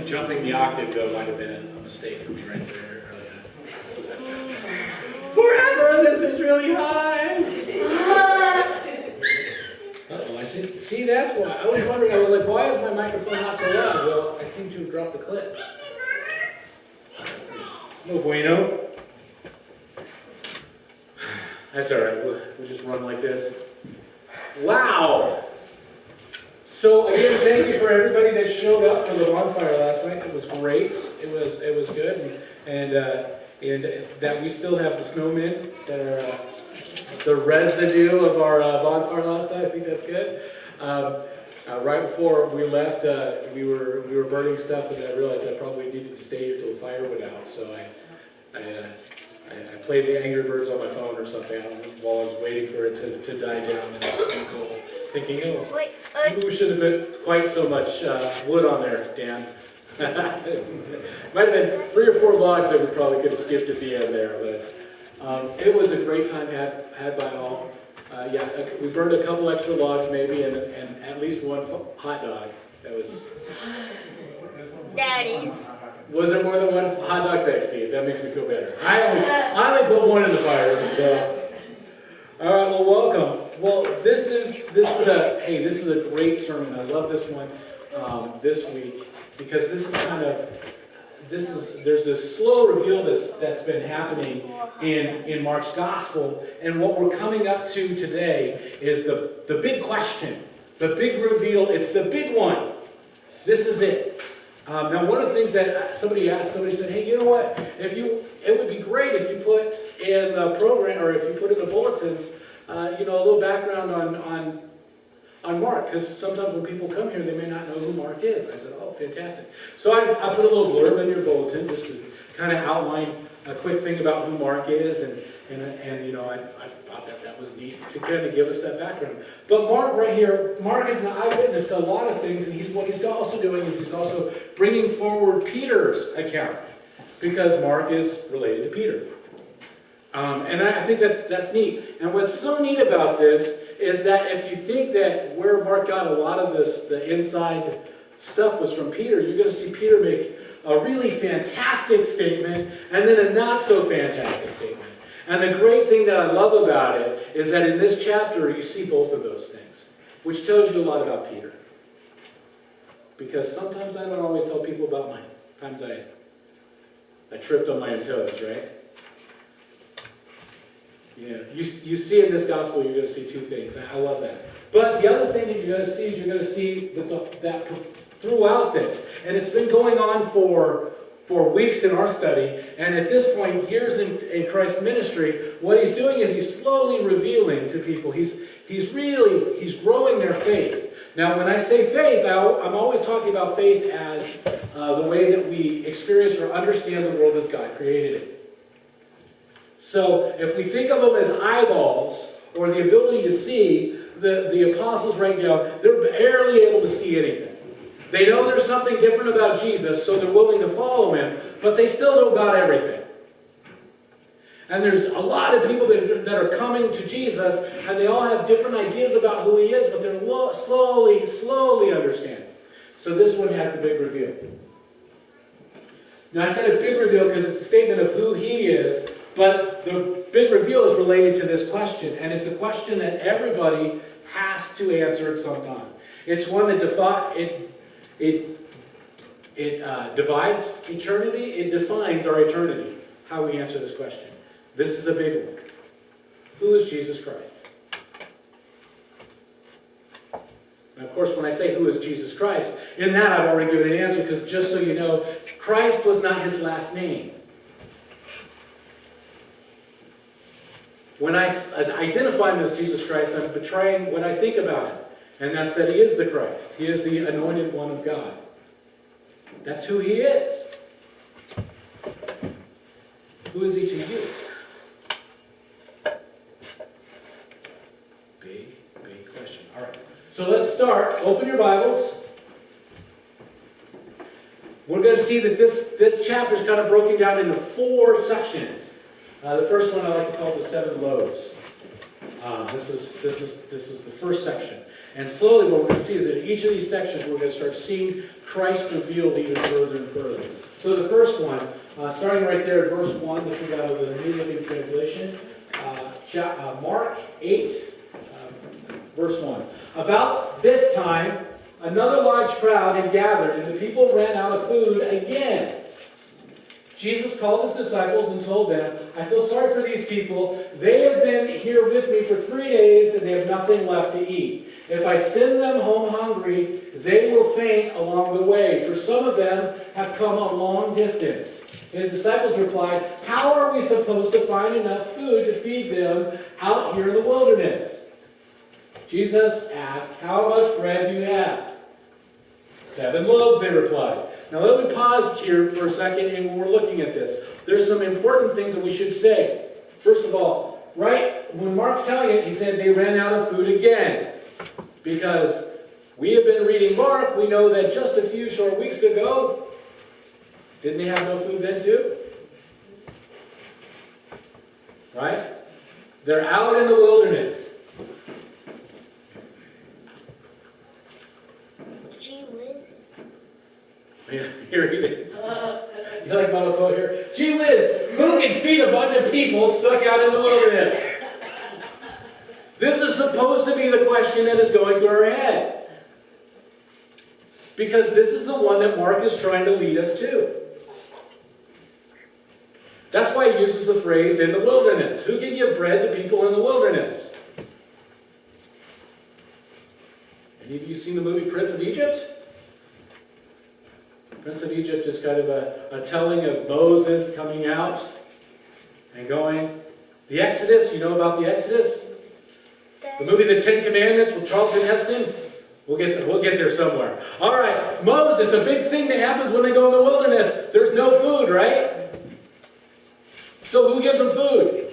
jumping the octave, though, might have been a mistake for me right there earlier. Forever, this is really high. Uh-oh, I see, that's why. I was wondering, I was like, why is my microphone not so loud? Well, I seem to have dropped the clip. No bueno. That's all right, we'll just run like this. Wow! So again, thank you for everybody that showed up for the bonfire last night. It was great. It was good, and that we still have the snowmen that are the residue of our bonfire last night. I think that's good. Right before we left, we were burning stuff, and I realized I probably needed to stay here till the fire went out. So I played the Angry Birds on my phone or something while I was waiting for it to die down and go, thinking, oh, maybe we shouldn't have put quite so much wood on there, Dan. Might have been 3 or 4 logs that we probably could have skipped at the end there, but it was a great time had by all. We burned a couple extra logs maybe, and at least one hot dog. That was... Daddy's. Was there more than one hot dog? Thanks, Steve. That makes me feel better. I only put one in the fire. All right. Well, welcome. Well, this is a great sermon. I love this one this week because this is there's this slow reveal that's been happening in Mark's gospel, and what we're coming up to today is the big question, the big reveal. It's the big one. This is it. Now, one of the things that somebody said, hey, you know what? It would be great if you put in the program, or if you put in the bulletins, a little background on Mark, because sometimes when people come here, they may not know who Mark is. I said, oh, fantastic. So I put a little blurb in your bulletin just to kind of outline a quick thing about who Mark is, and I thought that was neat to kind of give us that background. But Mark right here, Mark is an eyewitness to a lot of things, and what he's also doing is he's also bringing forward Peter's account, because Mark is related to Peter. And I think that's neat. And what's so neat about this is that if you think that where Mark got a lot of the inside stuff was from Peter, you're going to see Peter make a really fantastic statement and then a not so fantastic statement. And the great thing that I love about it is that in this chapter you see both of those things, which tells you a lot about Peter. Because sometimes I don't always tell people about my times I tripped on my own toes, right? Yeah, you see in this gospel, you're going to see 2 things. I love that. But the other thing that you're going to see is you're going to see that throughout this. And it's been going on for weeks in our study. And at this point, years in Christ's ministry, what he's doing is he's slowly revealing to people. He's growing their faith. Now, when I say faith, I'm always talking about faith as the way that we experience or understand the world as God created it. So if we think of them as eyeballs, or the ability to see, the apostles right now, they're barely able to see anything. They know there's something different about Jesus, so they're willing to follow him, but they still don't got everything. And there's a lot of people that are coming to Jesus, and they all have different ideas about who he is, but they're slowly understanding. So this one has the big reveal. Now I said a big reveal because it's a statement of who he is, but the big reveal is related to this question, and it's a question that everybody has to answer at some time. It's one that divides eternity. It defines our eternity, how we answer this question. This is a big one. Who is Jesus Christ? And of course, when I say who is Jesus Christ, in that I've already given an answer, because just so you know, Christ was not his last name. When I identify him as Jesus Christ, I'm betraying what I think about him. And that's that he is the Christ. He is the anointed one of God. That's who he is. Who is he to you? Big question. All right. So let's start. Open your Bibles. We're going to see that this chapter is kind of broken down into 4 sections. The first one I like to call the 7 loaves. This is the first section. And slowly what we're going to see is that in each of these sections we're going to start seeing Christ revealed even further and further. So the first one, starting right there at verse 1, this is out of the New Living Translation, Mark 8, verse 1. About this time, another large crowd had gathered, and the people ran out of food again. Jesus called his disciples and told them, I feel sorry for these people. They have been here with me for 3 days, and they have nothing left to eat. If I send them home hungry, they will faint along the way, for some of them have come a long distance. His disciples replied, how are we supposed to find enough food to feed them out here in the wilderness? Jesus asked, how much bread do you have? 7 loaves, they replied. Now let me pause here for a second, and when we're looking at this, there's some important things that we should say. First of all, right when Mark's telling it, he said they ran out of food again. Because we have been reading Mark, we know that just a few short weeks ago, didn't they have no food then too? Right? They're out in the wilderness. Gee whiz. Yeah, here he is. You like my little quote here? Gee whiz, who can feed a bunch of people stuck out in the wilderness? This is supposed to be the question that is going through our head. Because this is the one that Mark is trying to lead us to. That's why he uses the phrase, in the wilderness. Who can give bread to people in the wilderness? Any of you seen the movie Prince of Egypt? Prince of Egypt is kind of a telling of Moses coming out and going. The Exodus, you know about the Exodus? The movie The Ten Commandments with Charlton Heston? We'll get there somewhere. All right, Moses, a big thing that happens when they go in the wilderness. There's no food, right? So who gives them food?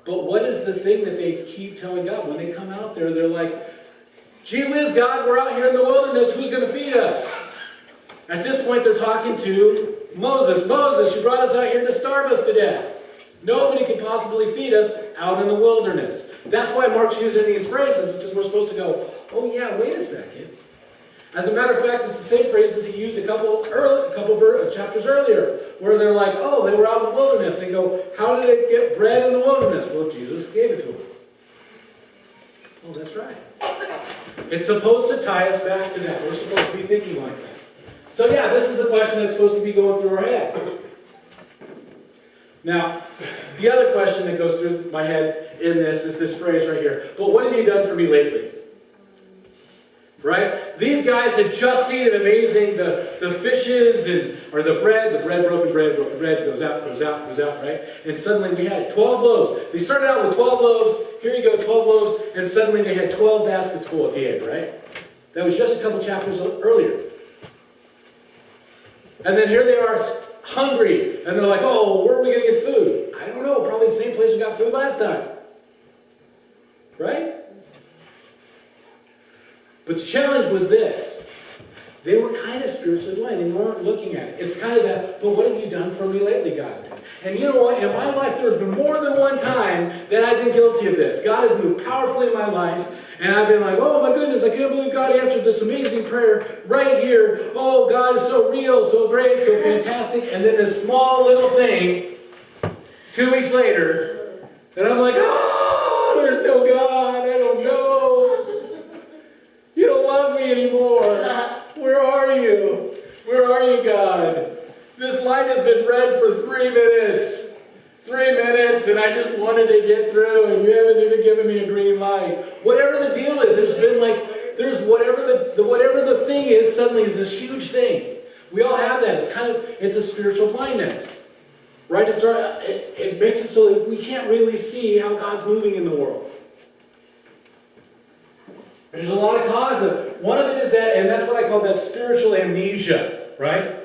But what is the thing that they keep telling God? When they come out there, they're like, gee whiz, God, we're out here in the wilderness. Who's going to feed us? At this point, they're talking to Moses. Moses, you brought us out here to starve us to death. Nobody can possibly feed us out in the wilderness. That's why Mark's using these phrases, because we're supposed to go, oh yeah, wait a second. As a matter of fact, it's the same phrases he used a couple chapters earlier, where they're like, oh, they were out in the wilderness. They go, how did they get bread in the wilderness? Well, Jesus gave it to them. Oh, that's right. It's supposed to tie us back to that. We're supposed to be thinking like that. So yeah, this is the question that's supposed to be going through our head. Now, the other question that goes through my head in this is this phrase right here. But what have you done for me lately? Right? These guys had just seen it amazing, the fishes or the bread broken bread goes out, right? And suddenly we had 12 loaves. They started out with 12 loaves. Here you go, 12 loaves. And suddenly they had 12 baskets full at the end, right? That was just a couple chapters earlier. And then here they are hungry. And they're like, oh, where are we going to get food? I don't know. Probably the same place we got food last time. Right? But the challenge was this. They were kind of spiritually blind. They weren't looking at it. It's kind of that, but what have you done for me lately, God? And you know what? In my life, there's been more than one time that I've been guilty of this. God has moved powerfully in my life. And I've been like, oh my goodness, I can't believe God answered this amazing prayer right here. Oh, God is so real, so great, so fantastic. And then this small little thing, 2 weeks later, and I'm like, oh, there's no God. I don't know. You don't love me anymore. Where are you? Where are you, God? This light has been red for 3 minutes. 3 minutes, and I just wanted to get through, and you haven't even given me a green light. Whatever the deal is, there's whatever the thing is, suddenly is this huge thing. We all have that. It's a spiritual blindness. Right? It makes it so that we can't really see how God's moving in the world. There's a lot of cause of it. One of it is that, and that's what I call that spiritual amnesia, right?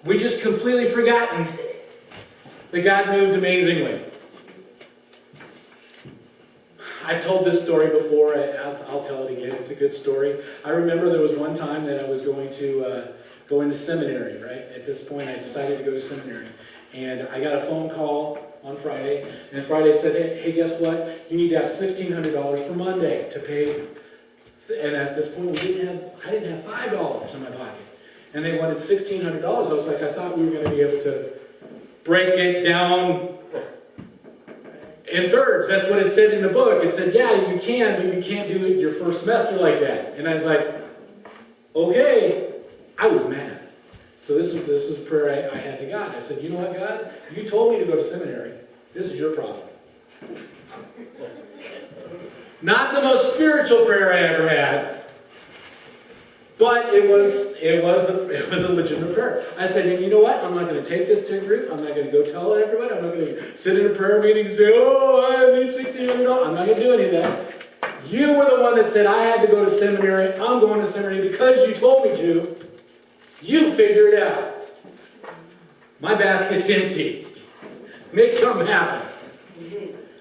We just completely forgotten that God moved amazingly. I've told this story before. I'll tell it again. It's a good story. I remember there was one time that I was going to seminary, right? At this point, I decided to go to seminary. And I got a phone call on Friday, and Friday said, hey, guess what? You need to have $1,600 for Monday to pay. And at this point, I didn't have $5 in my pocket. And they wanted $1,600. I was like, I thought we were going to be able to break it down in thirds. That's what it said in the book. It said, yeah, you can, but you can't do it your first semester like that. And I was like, okay. I was mad. So this is a prayer I had to God. I said, you know what, God? You told me to go to seminary. This is your problem. Not the most spiritual prayer I ever had, but it was a legitimate prayer. I said, and you know what? I'm not going to take this to a group. I'm not going to go tell everybody. I'm not going to sit in a prayer meeting and say, oh, I need $1,600. I'm not going to do any of that. You were the one that said I had to go to seminary. I'm going to seminary because you told me to. You figure it out. My basket's empty. Make something happen.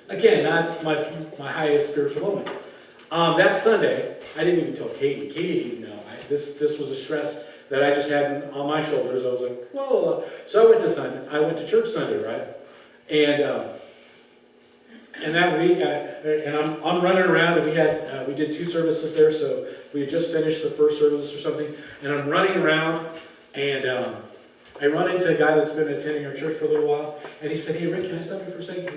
Again, not my highest spiritual moment. That Sunday, I didn't even tell Katie. Katie didn't even know. This was a stress that I just had on my shoulders. I was like, whoa. So I went to church Sunday, right? And that week, I'm running around, and we did 2 services there, so we had just finished the first service or something, and I'm running around, and I run into a guy that's been attending our church for a little while, and he said, hey, Rick, can I stop you for a second?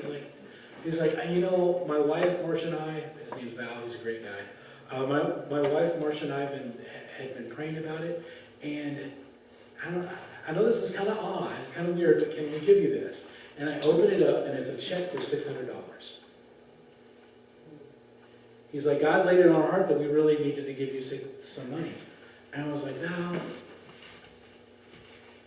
He's like, you know, my wife, Marcia, and I, his name's Val, he's a great guy. My wife, Marcia, and I had been praying about it, and I know this is kind of odd, kind of weird, but can we give you this? And I open it up, and it's a check for $600. He's like, God laid it on our heart that we really needed to give you some money. And I was like, no,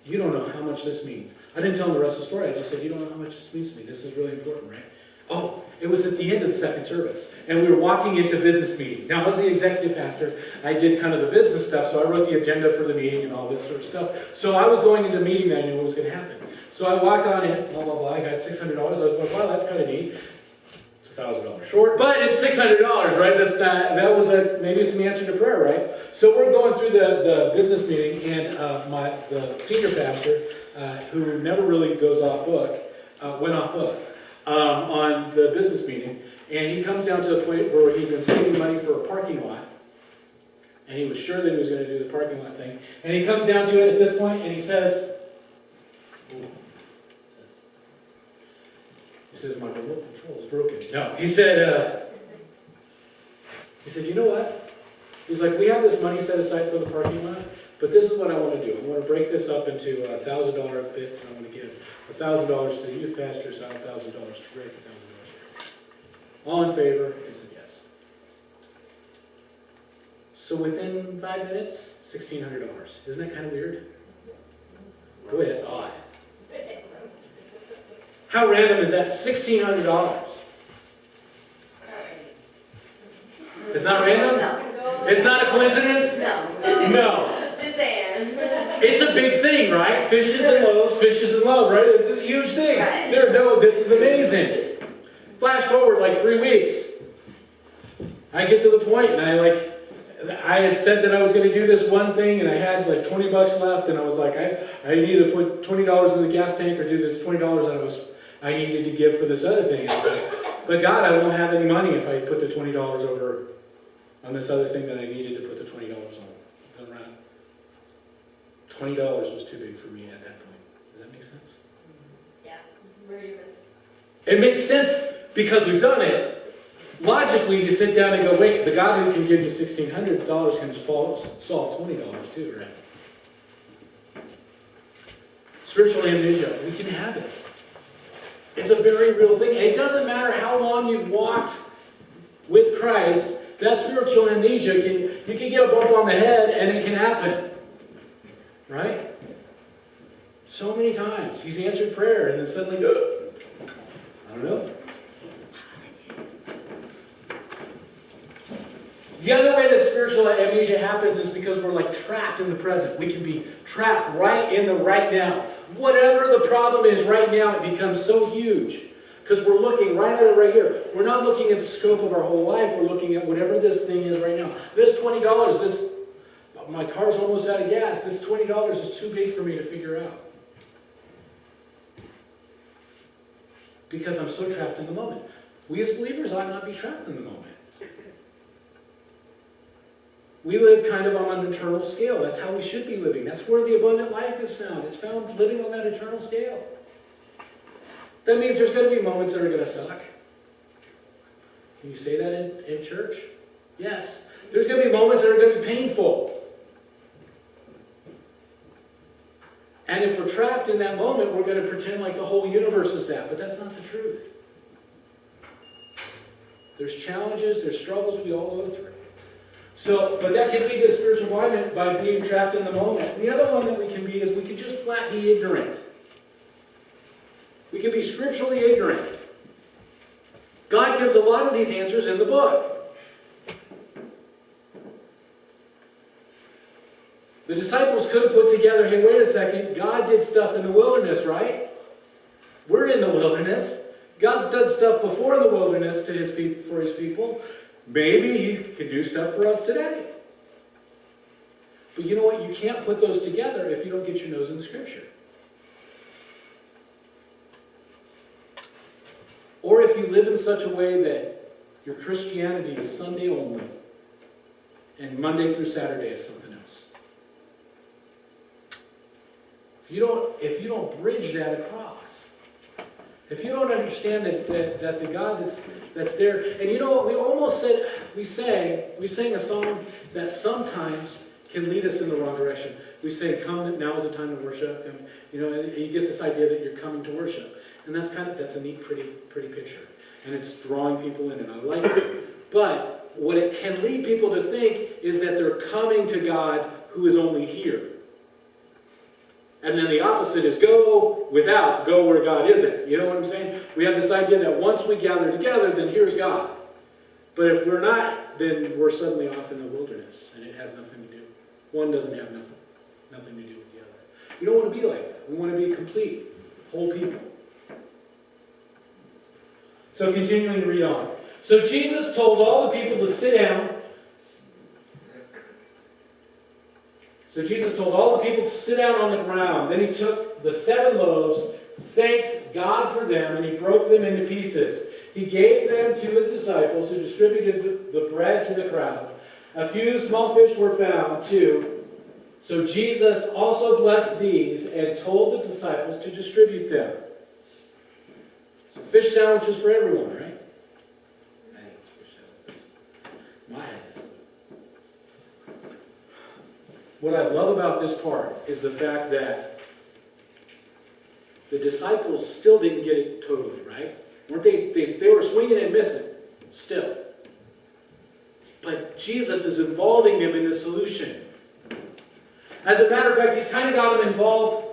you don't know how much this means. I didn't tell him the rest of the story. I just said, you don't know how much this means to me. This is really important, right? Oh, it was at the end of the second service. And we were walking into business meeting. Now, I was the executive pastor. I did kind of the business stuff, so I wrote the agenda for the meeting and all this sort of stuff. So I was going into the meeting and I knew what was going to happen. So I walked on in, blah, blah, blah. I got $600. I was like, wow, that's kind of neat. It's $1,000 short, but it's $600, right? That was maybe it's an answer to prayer, right? So we're going through the business meeting, and the senior pastor, who never really goes off book, went off book on the business meeting, and he comes down to the point where he'd been saving money for a parking lot, and he was sure that he was going to do the parking lot thing, and he comes down to it at this point, and he says, my remote control is broken. No, he said, you know what? He's like, we have this money set aside for the parking lot, but this is what I want to do. I want to break this up into $1,000 bits, and I want to give $1,000 to the youth pastors, $1,000 to Rick, $1,000. All in favor? He said yes. So within 5 minutes, $1,600. Isn't that kind of weird? Boy, that's odd. How random is that? $1,600. It's not random? No. It's not a coincidence? No. No. Just saying. It's a big thing, right? Fishes and loaves, right? It's a huge thing. Right. This is amazing. Flash forward like 3 weeks. I get to the point, and I had said that I was going to do this one thing, and I had like $20 left, and I was like, I need to put $20 in the gas tank or do the $20 that I needed to give for this other thing. But God, I won't have any money if I put the $20 over on this other thing that I needed to put the $20 on. $20 was too big for me at that point. Does that make sense? Yeah. Where you It makes sense because we've done it. Logically, you sit down and go, wait, the God who can give you $1,600 can solve $20 too, right? Spiritual amnesia, we can have it. It's a very real thing. And it doesn't matter how long you've walked with Christ, that spiritual amnesia, you can get a bump on the head and it can happen. Right? So many times. He's answered prayer and then suddenly, I don't know. The other way that spiritual amnesia happens is because we're like trapped in the present. We can be trapped right in the right now. Whatever the problem is right now, it becomes so huge. Because we're looking right at it right here. We're not looking at the scope of our whole life. We're looking at whatever this thing is right now. This $20, my car's almost out of gas. This $20 is too big for me to figure out. because I'm so trapped in the moment. We as believers ought not be trapped in the moment. We live kind of on an eternal scale. That's how we should be living. That's where the abundant life is found. It's found living on that eternal scale. That means there's going to be moments that are going to suck. Can you say that in church? Yes. There's going to be moments that are going to be painful. And if we're trapped in that moment, we're going to pretend like the whole universe is that. But that's not the truth. There's challenges, there's struggles we all go through. But that can lead to spiritual alignment by being trapped in the moment. And the other one that we can be is we can just flat be ignorant. We can be scripturally ignorant. God gives a lot of these answers in the book. The disciples could have put together, hey, wait a second, God did stuff in the wilderness, right? We're in the wilderness. God's done stuff before in the wilderness for his people. Maybe he can do stuff for us today. But you know what? You can't put those together if you don't get your nose in the Scripture. Or if you live in such a way that your Christianity is Sunday only, and Monday through Saturday is something else. If you don't bridge that across, if you don't understand that the God that's there, and you know what, we sang a song that sometimes can lead us in the wrong direction. We say, "Come, now is the time to worship," and you get this idea that you're coming to worship, and that's a neat, pretty picture, and it's drawing people in, and I like it. But what it can lead people to think is that they're coming to God who is only here. And then the opposite is go where God isn't. You know what I'm saying? We have this idea that once we gather together, then here's God. But if we're not, then we're suddenly off in the wilderness, and it has nothing to do. One doesn't have nothing to do with the other. We don't want to be like that. We want to be complete, whole people. So continuing to read on. So Jesus told all the people to sit down. So Jesus told all the people to sit down on the ground. Then he took the 7 loaves, thanked God for them, and he broke them into pieces. He gave them to his disciples, who distributed the bread to the crowd. A few small fish were found, too. So Jesus also blessed these and told the disciples to distribute them. So fish sandwiches for everyone, right? I think it's fish sandwiches. My head is. What I love about this part is the fact that the disciples still didn't get it totally, right? Weren't they were swinging and missing, still. But Jesus is involving them in the solution. As a matter of fact, he's kind of got them involved.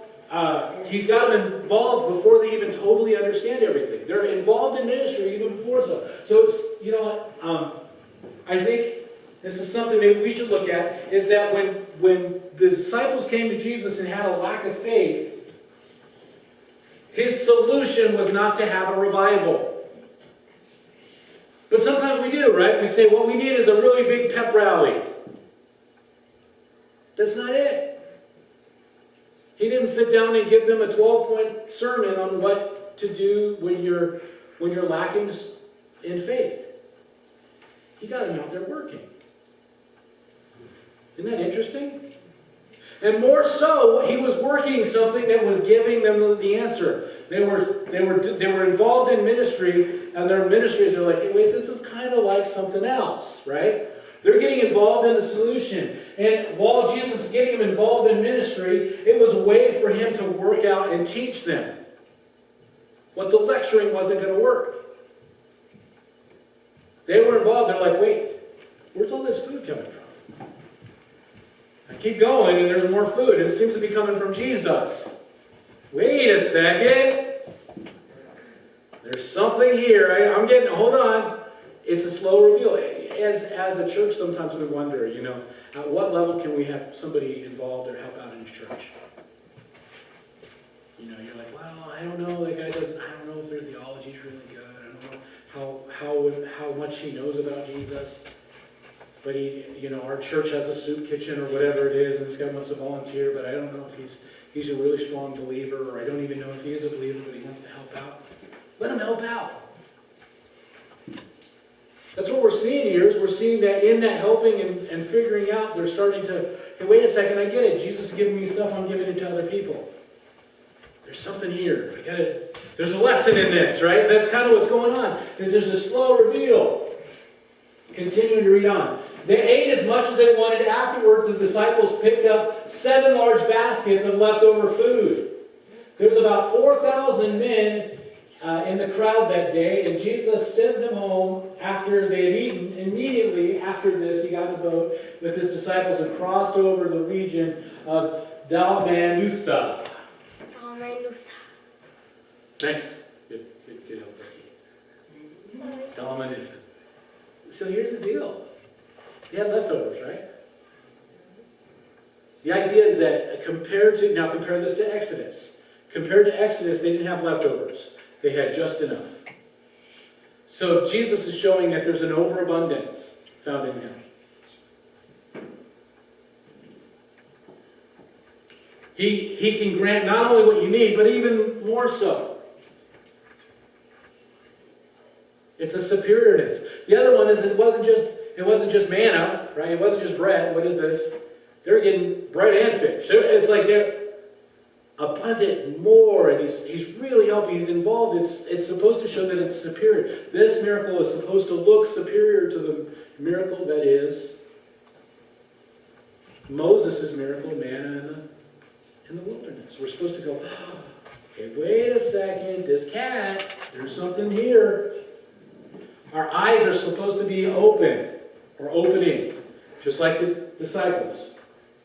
He's got them involved before they even totally understand everything. They're involved in ministry even before so. So, you know what? I think this is something maybe we should look at, is that when the disciples came to Jesus and had a lack of faith, his solution was not to have a revival. But sometimes we do, right? We say, what we need is a really big pep rally. That's not it. He didn't sit down and give them a 12-point sermon on what to do when you're lacking in faith. He got them out there working. Isn't that interesting? And more so, he was working something that was giving them the answer. They were involved in ministry, and their ministries are like, hey, wait, this is kind of like something else, right? They're getting involved in the solution. And while Jesus is getting them involved in ministry, it was a way for him to work out and teach them what the lecturing wasn't going to work. They were involved. They're like, wait, where's all this food coming from? I keep going, and there's more food. And it seems to be coming from Jesus. Wait a second. There's something here. Hold on. It's a slow reveal. As a church, sometimes we wonder, at what level can we have somebody involved or help out in church? You're like, well, I don't know. That guy doesn't. I don't know if their theology's really good. I don't know how much he knows about Jesus. But our church has a soup kitchen or whatever it is, and this guy wants to volunteer, but I don't know if he's a really strong believer, or I don't even know if he is a believer, but he wants to help out. Let them help out. That's what we're seeing here, is we're seeing that in that helping and figuring out, they're starting to, hey, wait a second, I get it. Jesus is giving me stuff, I'm giving it to other people. There's something here. There's a lesson in this, right? That's kind of what's going on, is there's a slow reveal. Continuing to read on. They ate as much as they wanted. Afterward, the disciples picked up 7 large baskets of leftover food. There's about 4,000 men in the crowd that day, and Jesus sent them home after they had eaten. Immediately after this, he got in a boat with his disciples and crossed over the region of Dalmanutha. Nice. Good help, Becky. Dalmanutha. So here's the deal. They had leftovers, right? The idea is that compare this to Exodus. Compared to Exodus, they didn't have leftovers. They had just enough. So Jesus is showing that there's an overabundance found in him. He can grant not only what you need, but even more so. It's a superiorness. The other one is it wasn't just manna, right? It wasn't just bread. What is this? They're getting bread and fish. So it's like they're abundant more, and he's really helping. He's involved. It's supposed to show that it's superior. This miracle is supposed to look superior to the miracle that is Moses' miracle, manna in the wilderness. We're supposed to go, okay, wait a second, this cat, there's something here. Our eyes are supposed to be open, or opening, just like the disciples.